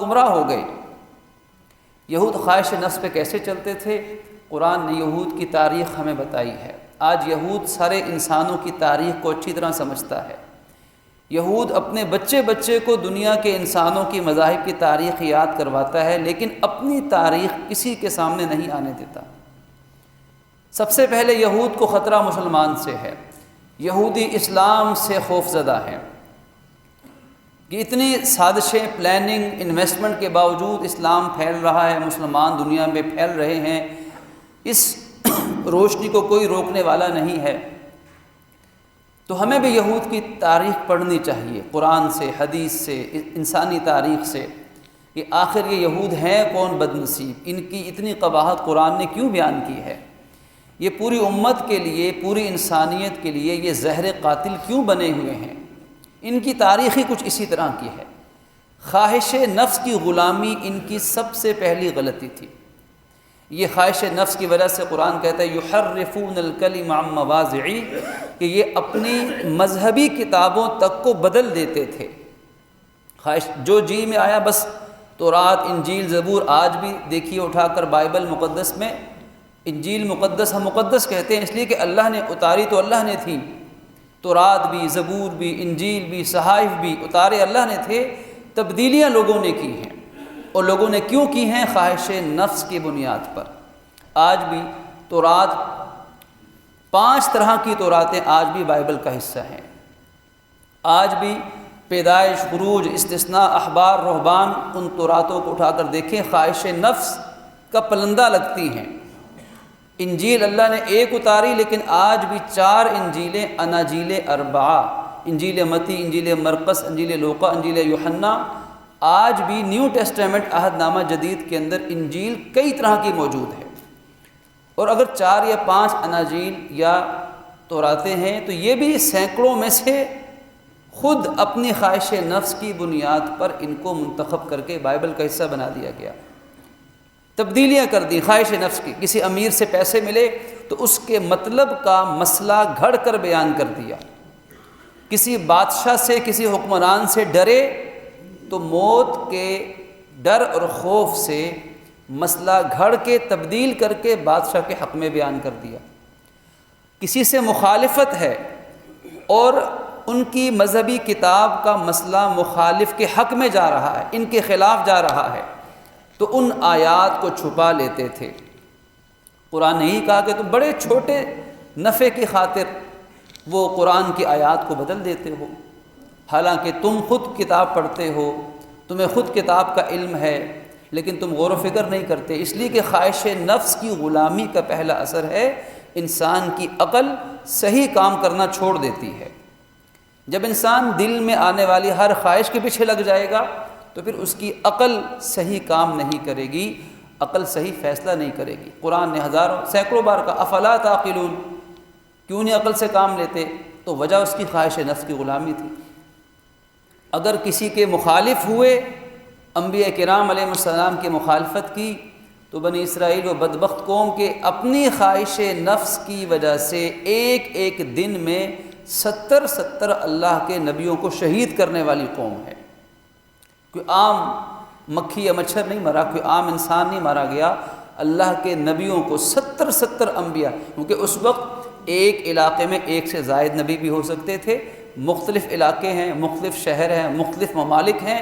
گمراہ ہو گئے۔ یہود خواہش نفس پہ کیسے چلتے تھے؟ قرآن نے یہود کی تاریخ ہمیں بتائی ہے۔ آج یہود سارے انسانوں کی تاریخ کو اچھی طرح سمجھتا ہے۔ یہود اپنے بچے بچے کو دنیا کے انسانوں کی مذاہب کی تاریخ یاد کرواتا ہے، لیکن اپنی تاریخ کسی کے سامنے نہیں آنے دیتا۔ سب سے پہلے یہود کو خطرہ مسلمان سے ہے۔ یہودی اسلام سے خوف زدہ ہیں کہ اتنی سازشیں، پلاننگ، انویسٹمنٹ کے باوجود اسلام پھیل رہا ہے، مسلمان دنیا میں پھیل رہے ہیں، اس روشنی کو کوئی روکنے والا نہیں ہے۔ تو ہمیں بھی یہود کی تاریخ پڑھنی چاہیے، قرآن سے، حدیث سے، انسانی تاریخ سے، کہ آخر یہ یہود ہیں کون بد نصیب، ان کی اتنی قباحت قرآن نے کیوں بیان کی ہے، یہ پوری امت کے لیے، پوری انسانیت کے لیے یہ زہر قاتل کیوں بنے ہوئے ہیں۔ ان کی تاریخ ہی کچھ اسی طرح کی ہے۔ خواہش نفس کی غلامی ان کی سب سے پہلی غلطی تھی۔ یہ خواہش نفس کی وجہ سے قرآن کہتا ہے یحرفون الکلم عن مواضعہ، کہ یہ اپنی مذہبی کتابوں تک کو بدل دیتے تھے۔ خواہش جو جی میں آیا بس، تورات، انجیل، زبور، آج بھی دیکھیے اٹھا کر بائبل مقدس میں، انجیل مقدس ہم مقدس کہتے ہیں اس لیے کہ اللہ نے اتاری تو اللہ نے تھی، تورات بھی، زبور بھی، انجیل بھی، صحائف بھی اتارے اللہ نے تھے، تبدیلیاں لوگوں نے کی ہیں، اور لوگوں نے کیوں کی ہیں؟ خواہش نفس کی بنیاد پر۔ آج بھی تورات، 5 طرح کی توراتیں آج بھی بائبل کا حصہ ہیں۔ آج بھی پیدائش، خروج، استثناء، احبار، رہبان، ان توراتوں کو اٹھا کر دیکھیں، خواہش نفس کا پلندہ لگتی ہیں۔ انجیل اللہ نے ایک اتاری، لیکن آج بھی 4 انجیلیں، اناجیل 4، انجیل متی، انجیل مرقس، انجیل لوقا، انجیل یوحنا، آج بھی نیو ٹیسٹامنٹ عہد نامہ جدید کے اندر انجیل کئی طرح کی موجود ہے۔ اور اگر 4 یا 5 اناجیل یا توراتیں ہیں تو یہ بھی سینکڑوں میں سے خود اپنی خواہش نفس کی بنیاد پر ان کو منتخب کر کے بائبل کا حصہ بنا دیا گیا، تبدیلیاں کر دی خواہش نفس کی۔ کسی امیر سے پیسے ملے تو اس کے مطلب کا مسئلہ گھڑ کر بیان کر دیا، کسی بادشاہ سے، کسی حکمران سے ڈرے تو موت کے ڈر اور خوف سے مسئلہ گھڑ کے تبدیل کر کے بادشاہ کے حق میں بیان کر دیا۔ کسی سے مخالفت ہے اور ان کی مذہبی کتاب کا مسئلہ مخالف کے حق میں جا رہا ہے، ان کے خلاف جا رہا ہے، تو ان آیات کو چھپا لیتے تھے۔ قرآن نے ہی کہا کہ تم بڑے چھوٹے نفع کی خاطر وہ قرآن کی آیات کو بدل دیتے ہو، حالانکہ تم خود کتاب پڑھتے ہو، تمہیں خود کتاب کا علم ہے، لیکن تم غور و فکر نہیں کرتے، اس لیے کہ خواہش نفس کی غلامی کا پہلا اثر ہے انسان کی عقل صحیح کام کرنا چھوڑ دیتی ہے۔ جب انسان دل میں آنے والی ہر خواہش کے پیچھے لگ جائے گا تو پھر اس کی عقل صحیح کام نہیں کرے گی، عقل صحیح فیصلہ نہیں کرے گی۔ قرآن نے سینکڑوں بار کہا افلا تعقلون، کیوں نہیں عقل سے کام لیتے؟ تو وجہ اس کی خواہش نفس کی غلامی تھی۔ اگر کسی کے مخالف ہوئے، انبیاء کرام علیہ السلام کی مخالفت کی، تو بنی اسرائیل و بدبخت قوم کے اپنی خواہش نفس کی وجہ سے ایک دن میں 70 اللہ کے نبیوں کو شہید کرنے والی قوم ہے۔ کوئی عام مکھی یا مچھر نہیں مرا، کوئی عام انسان نہیں مارا گیا، اللہ کے نبیوں کو 70 انبیاء، کیونکہ اس وقت ایک علاقے میں 1 سے زائد نبی بھی ہو سکتے تھے، مختلف علاقے ہیں، مختلف شہر ہیں، مختلف ممالک ہیں،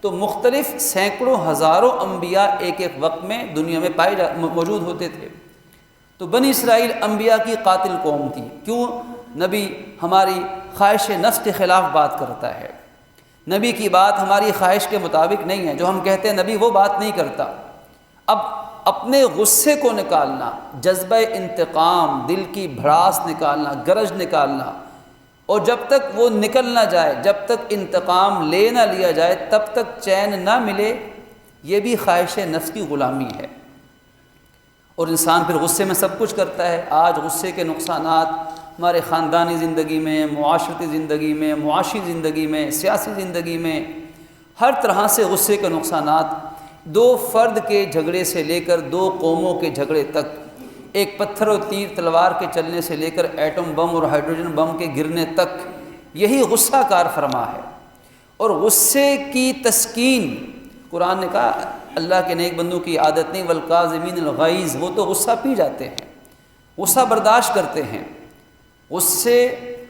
تو مختلف سینکڑوں ہزاروں انبیاء ایک وقت میں دنیا میں موجود ہوتے تھے۔ تو بنی اسرائیل انبیاء کی قاتل قوم تھی۔ کیوں؟ نبی ہماری خواہش نفس کے خلاف بات کرتا ہے، نبی کی بات ہماری خواہش کے مطابق نہیں ہے، جو ہم کہتے ہیں نبی وہ بات نہیں کرتا۔ اب اپنے غصے کو نکالنا، جذبہ انتقام، دل کی بھڑاس نکالنا، گرج نکالنا، اور جب تک وہ نکل نہ جائے، جب تک انتقام لے نہ لیا جائے، تب تک چین نہ ملے، یہ بھی خواہش نفس کی غلامی ہے۔ اور انسان پھر غصے میں سب کچھ کرتا ہے۔ آج غصے کے نقصانات ہمارے خاندانی زندگی میں، معاشرتی زندگی میں، معاشی زندگی میں، سیاسی زندگی میں، ہر طرح سے غصے کے نقصانات، 2 فرد کے جھگڑے سے لے کر 2 قوموں کے جھگڑے تک، ایک پتھر و تیر تلوار کے چلنے سے لے کر ایٹم بم اور ہائیڈروجن بم کے گرنے تک، یہی غصہ کار فرما ہے۔ اور غصے کی تسکین، قرآن نے کہا اللہ کے نیک بندوں کی عادت نہیں، والکاظمین الغیظ، وہ تو غصہ پی جاتے ہیں، غصہ برداشت کرتے ہیں۔ غصے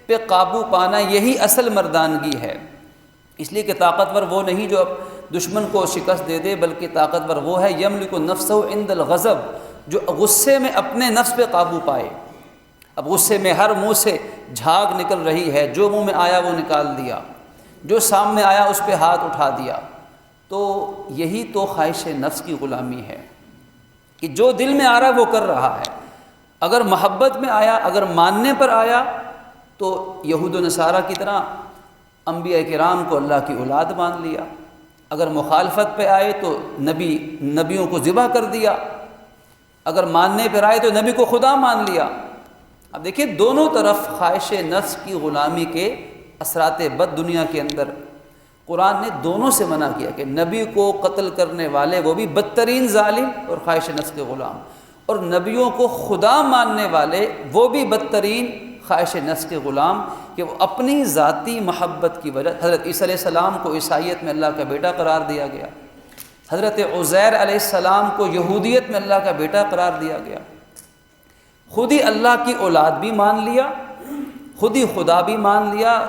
پہ قابو پانا یہی اصل مردانگی ہے، اس لیے کہ طاقتور وہ نہیں جو دشمن کو شکست دے دے، بلکہ طاقتور وہ ہے یملک نفسہ عند الغضب، جو غصے میں اپنے نفس پہ قابو پائے۔ اب غصے میں ہر منہ سے جھاگ نکل رہی ہے، جو منہ میں آیا وہ نکال دیا، جو سامنے آیا اس پہ ہاتھ اٹھا دیا۔ تو یہی تو خواہش نفس کی غلامی ہے کہ جو دل میں آ رہا ہے وہ کر رہا ہے۔ اگر محبت میں آیا، اگر ماننے پر آیا تو یہود و نصارہ کی طرح انبیاء کرام کو اللہ کی اولاد مان لیا، اگر مخالفت پہ آئے تو نبیوں کو ذبح کر دیا، اگر ماننے پر آئے تو نبی کو خدا مان لیا۔ اب دیکھیے دونوں طرف خواہش نفس کی غلامی کے اثرات بد دنیا کے اندر قرآن نے دونوں سے منع کیا کہ نبی کو قتل کرنے والے وہ بھی بدترین ظالم اور خواہش نفس کے غلام، اور نبیوں کو خدا ماننے والے وہ بھی بدترین خواہش نفس کے غلام، کہ وہ اپنی ذاتی محبت کی وجہ۔ حضرت عیسیٰ علیہ السلام کو عیسائیت میں اللہ کا بیٹا قرار دیا گیا، حضرت عزیر علیہ السلام کو یہودیت میں اللہ کا بیٹا قرار دیا گیا، خود ہی اللہ کی اولاد بھی مان لیا، خود ہی خدا بھی مان لیا،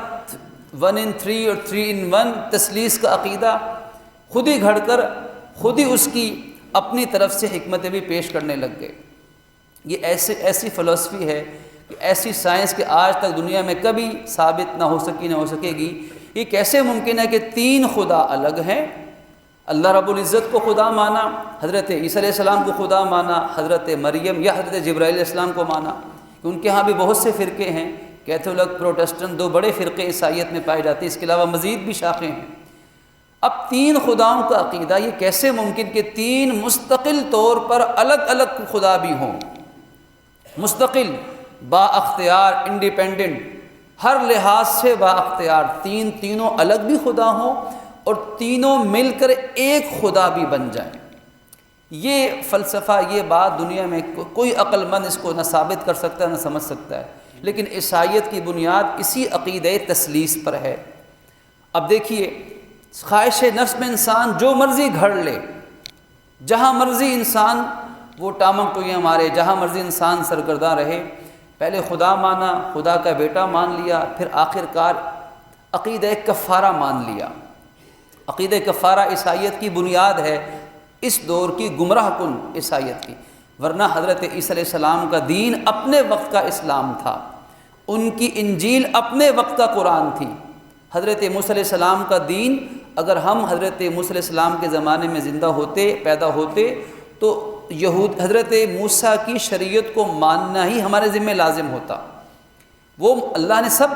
1 in 3 اور 3 in 1 تثلیث کا عقیدہ خود ہی گھڑ کر خود ہی اس کی اپنی طرف سے حکمتیں بھی پیش کرنے لگ گئے۔ یہ ایسی فلسفی ہے کہ ایسی سائنس کہ آج تک دنیا میں کبھی ثابت نہ ہو سکے گی۔ یہ کیسے ممکن ہے کہ 3 خدا الگ ہیں؟ اللہ رب العزت کو خدا مانا، حضرت عیسیٰ علیہ السلام کو خدا مانا، حضرت مریم یا حضرت جبرائیل علیہ السلام کو مانا، کہ ان کے ہاں بھی بہت سے فرقے ہیں، کیتھولک، پروٹسٹنٹ، 2 بڑے فرقے عیسائیت میں پائے جاتے ہیں، اس کے علاوہ مزید بھی شاخیں ہیں۔ اب 3 خداؤں کا عقیدہ، یہ کیسے ممکن کہ 3 مستقل طور پر الگ الگ خدا بھی ہوں، مستقل، با اختیار، انڈیپینڈنٹ، ہر لحاظ سے با اختیار، تینوں الگ بھی خدا ہوں اور تینوں مل کر ایک خدا بھی بن جائیں۔ یہ فلسفہ، یہ بات دنیا میں کوئی عقل مند اس کو نہ ثابت کر سکتا ہے نہ سمجھ سکتا ہے، لیکن عیسائیت کی بنیاد اسی عقیدہ تثلیث پر ہے۔ اب دیکھیے خواہش نفس میں انسان جو مرضی گھڑ لے، جہاں مرضی انسان وہ ٹامک ٹوئیاں مارے، جہاں مرضی انسان سرگرداں رہے، پہلے خدا مانا، خدا کا بیٹا مان لیا، پھر آخر کار عقیدہ کفارہ مان لیا۔ عقیدہ کفارہ عیسائیت کی بنیاد ہے، اس دور کی گمراہ کن عیسائیت کی، ورنہ حضرت عیسیٰ علیہ السلام کا دین اپنے وقت کا اسلام تھا، ان کی انجیل اپنے وقت کا قرآن تھی۔ حضرت موسیٰ علیہ السلام کا دین، اگر ہم حضرت موسیٰ علیہ السلام کے زمانے میں زندہ ہوتے، پیدا ہوتے، تو حضرت موسیٰ کی شریعت کو ماننا ہی ہمارے ذمہ لازم ہوتا۔ وہ اللہ نے سب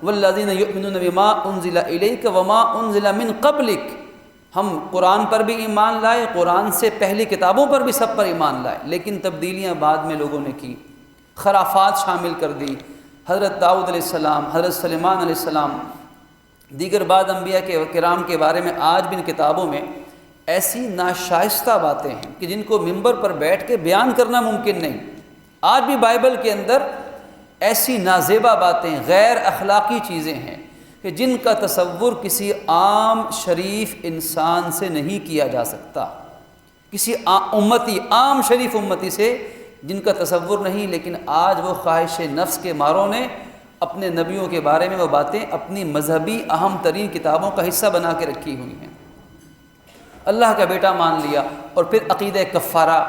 والذین یؤمنون بما انزل الیک وما انزل من قبلک، ہم قرآن پر بھی ایمان لائے، قرآن سے پہلی کتابوں پر بھی سب پر ایمان لائے، لیکن تبدیلیاں بعد میں لوگوں نے کی، خرافات شامل کر دی۔ حضرت داؤد علیہ السلام، حضرت سلیمان علیہ السلام، دیگر بعض انبیاء کے کرام کے بارے میں آج بھی ان کتابوں میں ایسی ناشائستہ باتیں ہیں کہ جن کو منبر پر بیٹھ کے بیان کرنا ممکن نہیں۔ آج بھی بائبل کے اندر ایسی نازیبا باتیں، غیر اخلاقی چیزیں ہیں کہ جن کا تصور کسی عام شریف انسان سے نہیں کیا جا سکتا، کسی عام شریف امتی سے جن کا تصور نہیں، لیکن آج وہ خواہش نفس کے ماروں نے اپنے نبیوں کے بارے میں وہ باتیں اپنی مذہبی اہم ترین کتابوں کا حصہ بنا کے رکھی ہوئی ہیں۔ اللہ کا بیٹا مان لیا، اور پھر عقیدہ کفارہ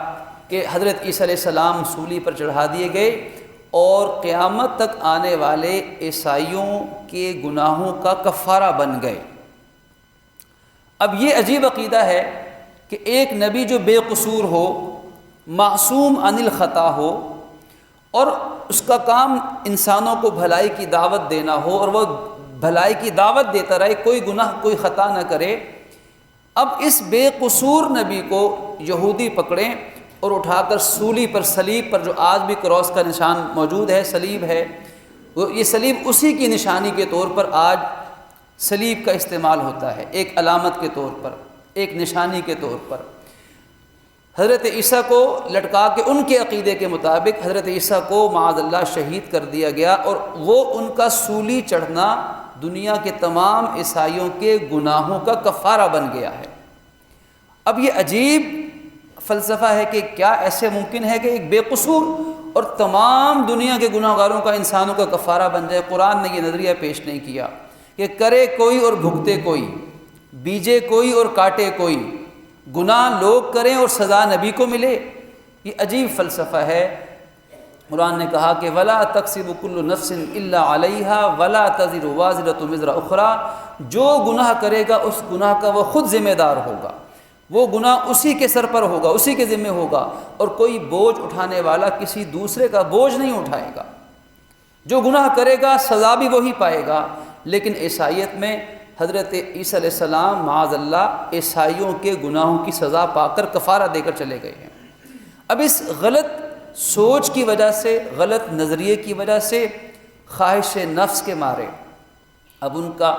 کہ حضرت عیسیٰ علیہ السلام سولی پر چڑھا دیے گئے اور قیامت تک آنے والے عیسائیوں کے گناہوں کا کفارہ بن گئے۔ اب یہ عجیب عقیدہ ہے کہ ایک نبی جو بے قصور ہو، معصوم عن الخطا ہو، اور اس کا کام انسانوں کو بھلائی کی دعوت دینا ہو، اور وہ بھلائی کی دعوت دیتا رہے، کوئی گناہ کوئی خطا نہ کرے، اب اس بے قصور نبی کو یہودی پکڑیں اور اٹھا کر سولی پر، صلیب پر، جو آج بھی کراس کا نشان موجود ہے، صلیب ہے، یہ صلیب اسی کی نشانی کے طور پر آج صلیب کا استعمال ہوتا ہے، ایک علامت کے طور پر، ایک نشانی کے طور پر۔ حضرت عیسیٰ کو لٹکا کے ان کے عقیدے کے مطابق حضرت عیسیٰ کو معاذ اللہ شہید کر دیا گیا، اور وہ ان کا سولی چڑھنا دنیا کے تمام عیسائیوں کے گناہوں کا کفارہ بن گیا ہے۔ اب یہ عجیب فلسفہ ہے کہ کیا ایسے ممکن ہے کہ ایک بے قصور اور تمام دنیا کے گناہ گاروں کا انسانوں کا کفارہ بن جائے؟ قرآن نے یہ نظریہ پیش نہیں کیا کہ کرے کوئی اور بھگتے کوئی، بیجے کوئی اور کاٹے کوئی، گناہ لوگ کریں اور سزا نبی کو ملے۔ یہ عجیب فلسفہ ہے۔ قرآن نے کہا کہ وَلَا تَكْسِبُ كُلُّ نَفْسٍ إِلَّا عَلَيْهَا وَلَا تَزِرُ وَازِرَةٌ وِزْرَ أُخْرَىٰ، جو گناہ کرے گا اس گناہ کا وہ خود ذمہ دار ہوگا، وہ گناہ اسی کے سر پر ہوگا، اسی کے ذمہ ہوگا، اور کوئی بوجھ اٹھانے والا کسی دوسرے کا بوجھ نہیں اٹھائے گا۔ جو گناہ کرے گا سزا بھی وہی پائے گا۔ لیکن عیسائیت میں حضرت عیسیٰ علیہ السلام معاذ اللہ عیسائیوں کے گناہوں کی سزا پا کر کفارہ دے کر چلے گئے ہیں۔ اب اس غلط سوچ کی وجہ سے، غلط نظریے کی وجہ سے، خواہش نفس کے مارے اب ان کا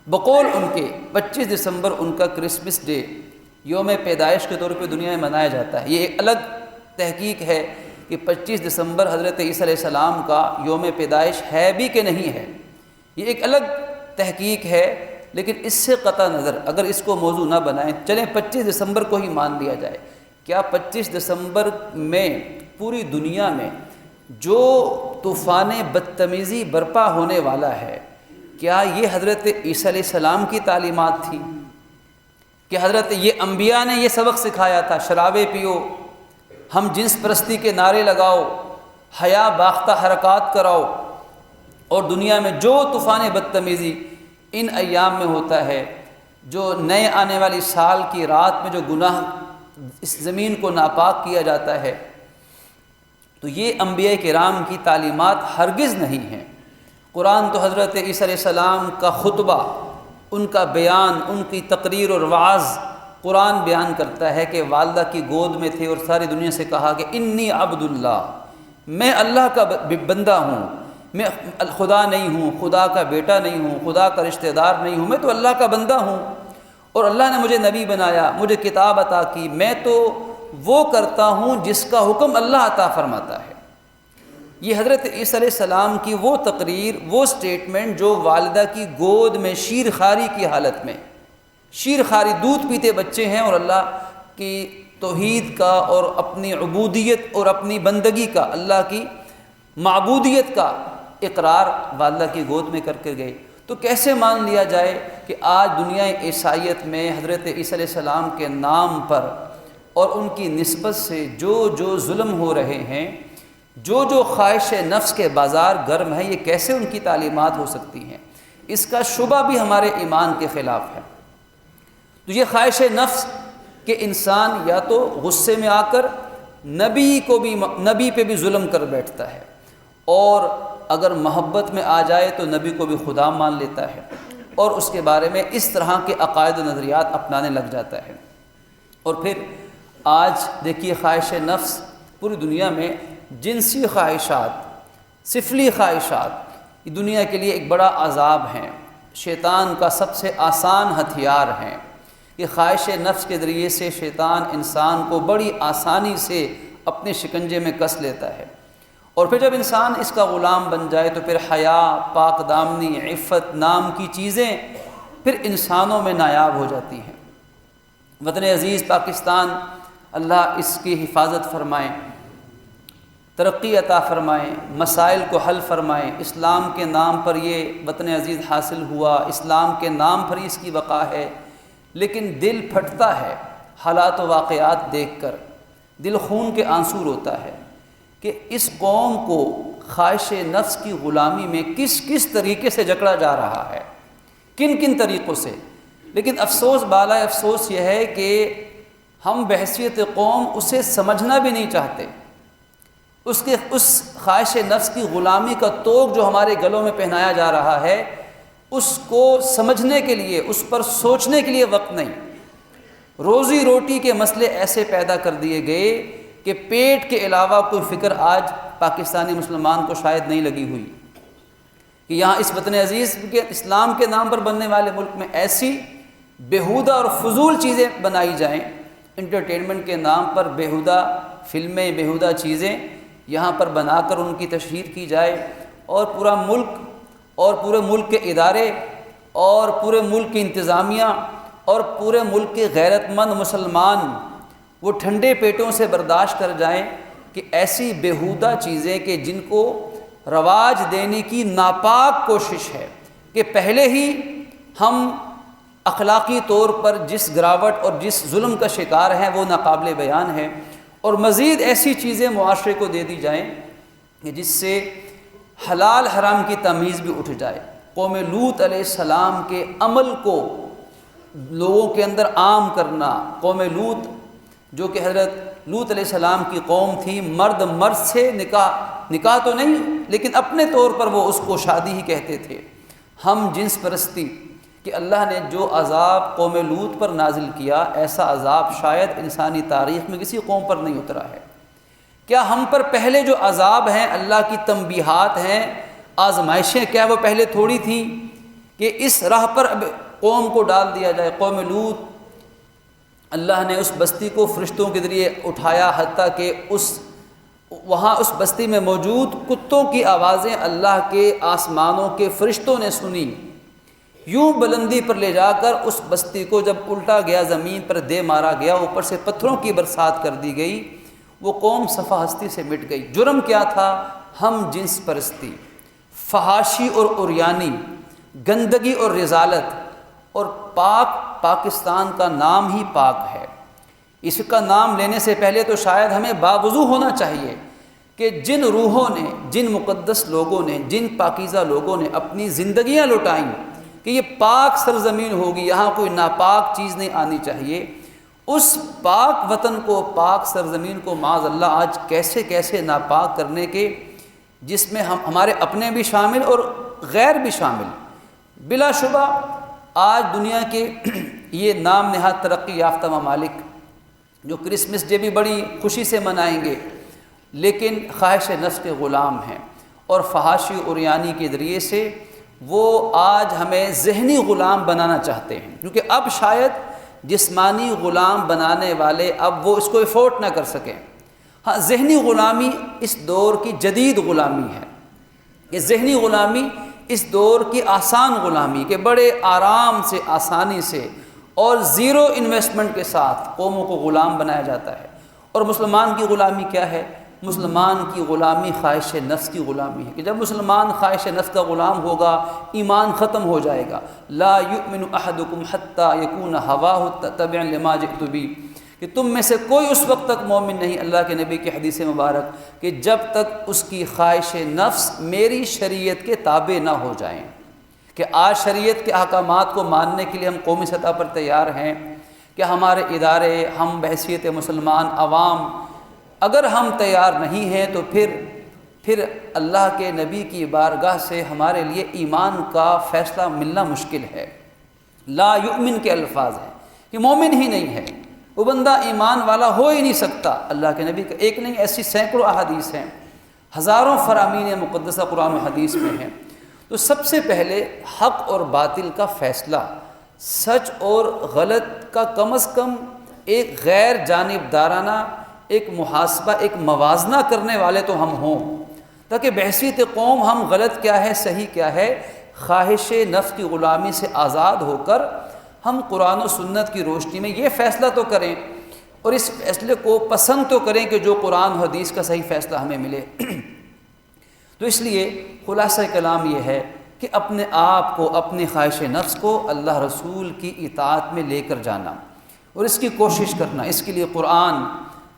بقول ان کے 25 دسمبر ان کا کرسمس ڈے یوم پیدائش کے طور پہ دنیا میں منایا جاتا ہے۔ یہ ایک الگ تحقیق ہے کہ 25 دسمبر حضرت عیسیٰ علیہ السلام کا یوم پیدائش ہے بھی کہ نہیں ہے، یہ ایک الگ تحقیق ہے۔ لیکن اس سے قطع نظر اگر اس کو موضوع نہ بنائیں، چلیں 25 دسمبر کو ہی مان لیا جائے، کیا 25 دسمبر میں پوری دنیا میں جو طوفان بدتمیزی برپا ہونے والا ہے، کیا یہ حضرت عیسیٰ علیہ السلام کی تعلیمات تھی؟ کہ حضرت یہ انبیاء نے یہ سبق سکھایا تھا، شرابیں پیو، ہم جنس پرستی کے نعرے لگاؤ، حیا باختہ حرکات کراؤ، اور دنیا میں جو طوفان بدتمیزی ان ایام میں ہوتا ہے، جو نئے آنے والی سال کی رات میں جو گناہ اس زمین کو ناپاک کیا جاتا ہے، تو یہ انبیاء کرام کی تعلیمات ہرگز نہیں ہیں۔ قرآن تو حضرت عیسیٰ علیہ السلام کا خطبہ، ان کا بیان، ان کی تقریر اور وعظ، قرآن بیان کرتا ہے کہ والدہ کی گود میں تھے اور ساری دنیا سے کہا کہ انی عبد اللہ، میں اللہ کا بندہ ہوں، میں خدا نہیں ہوں، خدا کا بیٹا نہیں ہوں، خدا کا رشتہ دار نہیں ہوں، میں تو اللہ کا بندہ ہوں، اور اللہ نے مجھے نبی بنایا، مجھے کتاب عطا کی، میں تو وہ کرتا ہوں جس کا حکم اللہ عطا فرماتا ہے۔ یہ حضرت عیسیٰ علیہ السلام کی وہ تقریر، وہ سٹیٹمنٹ جو والدہ کی گود میں شیر خواری کی حالت میں، شیر خواری دودھ پیتے بچے ہیں، اور اللہ کی توحید کا اور اپنی عبودیت اور اپنی بندگی کا، اللہ کی معبودیت کا اقرار والدہ کی گود میں کر کے گئے، تو کیسے مان لیا جائے کہ آج دنیا عیسائیت میں حضرت عیسیٰ علیہ السلام کے نام پر اور ان کی نسبت سے جو ظلم ہو رہے ہیں، جو خواہش نفس کے بازار گرم ہیں، یہ کیسے ان کی تعلیمات ہو سکتی ہیں؟ اس کا شبہ بھی ہمارے ایمان کے خلاف ہے۔ تو یہ خواہش نفس کہ انسان یا تو غصے میں آ کر نبی پہ بھی ظلم کر بیٹھتا ہے، اور اگر محبت میں آ جائے تو نبی کو بھی خدا مان لیتا ہے، اور اس کے بارے میں اس طرح کے عقائد و نظریات اپنانے لگ جاتا ہے۔ اور پھر آج دیکھیے خواہش نفس پوری دنیا میں، جنسی خواہشات، سفلی خواہشات یہ دنیا کے لیے ایک بڑا عذاب ہیں، شیطان کا سب سے آسان ہتھیار ہیں۔ یہ خواہش نفس کے ذریعے سے شیطان انسان کو بڑی آسانی سے اپنے شکنجے میں کس لیتا ہے، اور پھر جب انسان اس کا غلام بن جائے تو پھر حیا، پاک دامنی، عفت نام کی چیزیں پھر انسانوں میں نایاب ہو جاتی ہیں۔ وطن عزیز پاکستان، اللہ اس کی حفاظت فرمائیں، ترقی عطا فرمائیں، مسائل کو حل فرمائیں۔ اسلام کے نام پر یہ وطن عزیز حاصل ہوا، اسلام کے نام پر اس کی بقا ہے، لیکن دل پھٹتا ہے حالات و واقعات دیکھ کر، دل خون کے آنسو روتا ہے کہ اس قوم کو خواہش نفس کی غلامی میں کس کس طریقے سے جکڑا جا رہا ہے، کن کن طریقوں سے۔ لیکن افسوس بالائے افسوس یہ ہے کہ ہم بحیثیت قوم اسے سمجھنا بھی نہیں چاہتے، اس خواہش نفس کی غلامی کا طوق جو ہمارے گلوں میں پہنایا جا رہا ہے، اس کو سمجھنے کے لیے، اس پر سوچنے کے لیے وقت نہیں۔ روزی روٹی کے مسئلے ایسے پیدا کر دیے گئے کہ پیٹ کے علاوہ کوئی فکر آج پاکستانی مسلمان کو شاید نہیں لگی ہوئی، کہ یہاں اس وطن عزیز کے اسلام کے نام پر بننے والے ملک میں ایسی بیہودہ اور فضول چیزیں بنائی جائیں، انٹرٹینمنٹ کے نام پر بیہودہ فلمیں، بیہودہ چیزیں یہاں پر بنا کر ان کی تشہیر کی جائے، اور پورا ملک اور پورے ملک کے ادارے اور پورے ملک کی انتظامیہ اور پورے ملک کے غیرت مند مسلمان وہ ٹھنڈے پیٹوں سے برداشت کر جائیں کہ ایسی بیہودہ چیزیں کہ جن کو رواج دینے کی ناپاک کوشش ہے، کہ پہلے ہی ہم اخلاقی طور پر جس گراوٹ اور جس ظلم کا شکار ہیں وہ ناقابل بیان ہے، اور مزید ایسی چیزیں معاشرے کو دے دی جائیں کہ جس سے حلال حرام کی تمیز بھی اٹھ جائے۔ قوم لوط علیہ السلام کے عمل کو لوگوں کے اندر عام کرنا، قوم لوط جو کہ حضرت لوط علیہ السلام کی قوم تھی، مرد مرد سے نکاح تو نہیں لیکن اپنے طور پر وہ اس کو شادی ہی کہتے تھے۔ ہم جنس پرستی، کہ اللہ نے جو عذاب قوم لوط پر نازل کیا، ایسا عذاب شاید انسانی تاریخ میں کسی قوم پر نہیں اترا ہے۔ کیا ہم پر پہلے جو عذاب ہیں، اللہ کی تنبیہات ہیں، آزمائشیں، کیا وہ پہلے تھوڑی تھیں کہ اس راہ پر اب قوم کو ڈال دیا جائے؟ قوم لوط، اللہ نے اس بستی کو فرشتوں کے ذریعے اٹھایا، حتیٰ کہ وہاں اس بستی میں موجود کتوں کی آوازیں اللہ کے آسمانوں کے فرشتوں نے سنی۔ یوں بلندی پر لے جا کر اس بستی کو جب الٹا گیا، زمین پر دے مارا گیا، اوپر سے پتھروں کی برسات کر دی گئی، وہ قوم صفحہ ہستی سے مٹ گئی۔ جرم کیا تھا؟ ہم جنس پرستی، فحاشی اور عریانی، گندگی اور رذالت، اور پاکستان کا نام ہی پاک ہے۔ اس کا نام لینے سے پہلے تو شاید ہمیں باوضو ہونا چاہیے کہ جن روحوں نے، جن مقدس لوگوں نے، جن پاکیزہ لوگوں نے اپنی زندگیاں لٹائیں کہ یہ پاک سرزمین ہوگی، یہاں کوئی ناپاک چیز نہیں آنی چاہیے، اس پاک وطن کو، پاک سرزمین کو معاذ اللہ آج کیسے کیسے ناپاک کرنے کے، جس میں ہمارے اپنے بھی شامل اور غیر بھی شامل۔ بلا شبہ آج دنیا کے یہ نام نہاد ترقی یافتہ ممالک جو کرسمس ڈے بھی بڑی خوشی سے منائیں گے، لیکن خواہش نفس کے غلام ہیں، اور فحاشی عریانی کے ذریعے سے وہ آج ہمیں ذہنی غلام بنانا چاہتے ہیں، کیونکہ اب شاید جسمانی غلام بنانے والے اب وہ اس کو افورڈ نہ کر سکیں۔ ہاں، ذہنی غلامی اس دور کی جدید غلامی ہے، یہ ذہنی غلامی اس دور کی آسان غلامی، کہ بڑے آرام سے، آسانی سے اور زیرو انویسٹمنٹ کے ساتھ قوموں کو غلام بنایا جاتا ہے۔ اور مسلمان کی غلامی کیا ہے؟ مسلمان کی غلامی خواہش نفس کی غلامی ہے، کہ جب مسلمان خواہش نفس کا غلام ہوگا، ایمان ختم ہو جائے گا۔ لا یؤمن احدکم حتی یکون ہواہ تبعا لما جئت بہ، کہ تم میں سے کوئی اس وقت تک مومن نہیں، اللہ کے نبی کی حدیث مبارک، کہ جب تک اس کی خواہش نفس میری شریعت کے تابع نہ ہو جائیں۔ کہ آج شریعت کے احکامات کو ماننے کے لیے ہم قومی سطح پر تیار ہیں کہ ہمارے ادارے، ہم بحیثیت مسلمان عوام، اگر ہم تیار نہیں ہیں تو پھر اللہ کے نبی کی بارگاہ سے ہمارے لیے ایمان کا فیصلہ ملنا مشکل ہے۔ لا یؤمن کے الفاظ ہیں کہ مومن ہی نہیں ہے، وہ بندہ ایمان والا ہو ہی نہیں سکتا۔ اللہ کے نبی کا ایک نہیں، ایسی سینکڑوں احادیث ہیں، ہزاروں فرامین مقدسہ قرآن و حدیث میں ہیں۔ تو سب سے پہلے حق اور باطل کا فیصلہ، سچ اور غلط کا کم از کم ایک غیر جانبدارانہ ایک محاسبہ، ایک موازنہ کرنے والے تو ہم ہوں، تاکہ بحیثیت قوم ہم غلط کیا ہے، صحیح کیا ہے، خواہش نفس کی غلامی سے آزاد ہو کر ہم قرآن و سنت کی روشنی میں یہ فیصلہ تو کریں، اور اس فیصلے کو پسند تو کریں کہ جو قرآن و حدیث کا صحیح فیصلہ ہمیں ملے۔ تو اس لیے خلاصہ کلام یہ ہے کہ اپنے آپ کو، اپنی خواہش نفس کو اللہ رسول کی اطاعت میں لے کر جانا اور اس کی کوشش کرنا، اس کے لیے قرآن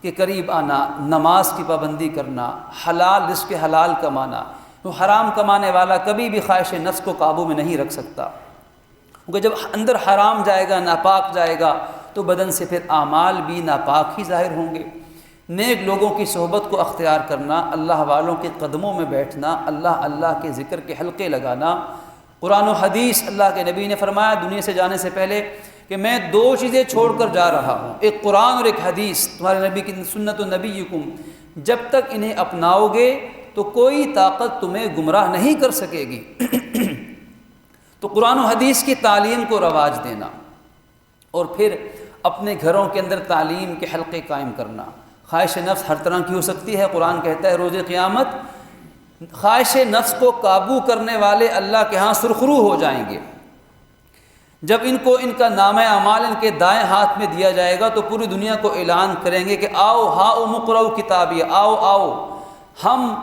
کے قریب آنا، نماز کی پابندی کرنا، حلال رزق حلال کمانا۔ تو حرام کمانے والا کبھی بھی خواہش نفس کو قابو میں نہیں رکھ سکتا، کیونکہ جب اندر حرام جائے گا، ناپاک جائے گا، تو بدن سے پھر اعمال بھی ناپاک ہی ظاہر ہوں گے۔ نیک لوگوں کی صحبت کو اختیار کرنا، اللہ والوں کے قدموں میں بیٹھنا، اللہ کے ذکر کے حلقے لگانا، قرآن و حدیث، اللہ کے نبی نے فرمایا دنیا سے جانے سے پہلے کہ میں 2 چیزیں چھوڑ کر جا رہا ہوں، ایک قرآن اور ایک حدیث، تمہارے نبی کی سنت و نبیکم، جب تک انہیں اپناؤ گے تو کوئی طاقت تمہیں گمراہ نہیں کر سکے گی۔ تو قرآن و حدیث کی تعلیم کو رواج دینا، اور پھر اپنے گھروں کے اندر تعلیم کے حلقے قائم کرنا۔ خواہش نفس ہر طرح کی ہو سکتی ہے، قرآن کہتا ہے روز قیامت خواہش نفس کو قابو کرنے والے اللہ کے ہاں سرخرو ہو جائیں گے۔ جب ان کو ان کا نامہ اعمال ان کے دائیں ہاتھ میں دیا جائے گا تو پوری دنیا کو اعلان کریں گے کہ آؤ ہاؤ مقرؤ کتابی، آؤ آؤ ہم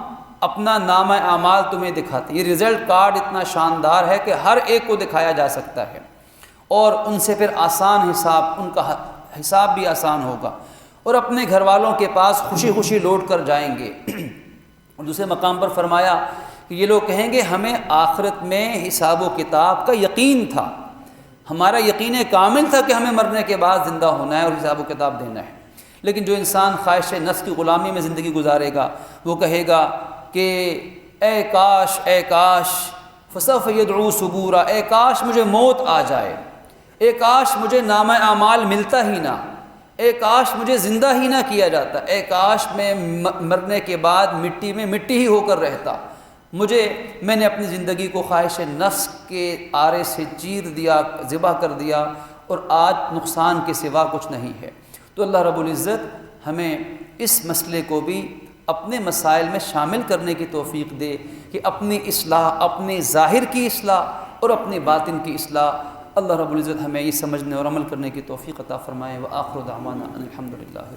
اپنا نامہ اعمال تمہیں دکھاتے ہیں۔ یہ رزلٹ کارڈ اتنا شاندار ہے کہ ہر ایک کو دکھایا جا سکتا ہے، اور ان سے پھر آسان حساب، ان کا حساب بھی آسان ہوگا، اور اپنے گھر والوں کے پاس خوشی خوشی لوٹ کر جائیں گے۔ اور دوسرے مقام پر فرمایا کہ یہ لوگ کہیں گے ہمیں آخرت میں حساب و کتاب کا یقین تھا، ہمارا یقین کامل تھا کہ ہمیں مرنے کے بعد زندہ ہونا ہے اور حساب و کتاب دینا ہے۔ لیکن جو انسان خواہش نفس کی غلامی میں زندگی گزارے گا وہ کہے گا کہ اے کاش فسوف یدعو ثبورا، اے کاش مجھے موت آ جائے، اے کاش مجھے نامہ اعمال ملتا ہی نہ، اے کاش مجھے زندہ ہی نہ کیا جاتا، اے کاش میں مرنے کے بعد مٹی میں مٹی ہی ہو کر رہتا، میں نے اپنی زندگی کو خواہش نفس کے آرے سے چیر دیا، ذبح کر دیا، اور آج نقصان کے سوا کچھ نہیں ہے۔ تو اللہ رب العزت ہمیں اس مسئلے کو بھی اپنے مسائل میں شامل کرنے کی توفیق دے کہ اپنی اصلاح، اپنے ظاہر کی اصلاح اور اپنے باطن کی اصلاح، اللہ رب العزت ہمیں یہ سمجھنے اور عمل کرنے کی توفیق عطا فرمائے۔ وآخر دعوانا ان الحمدللہ۔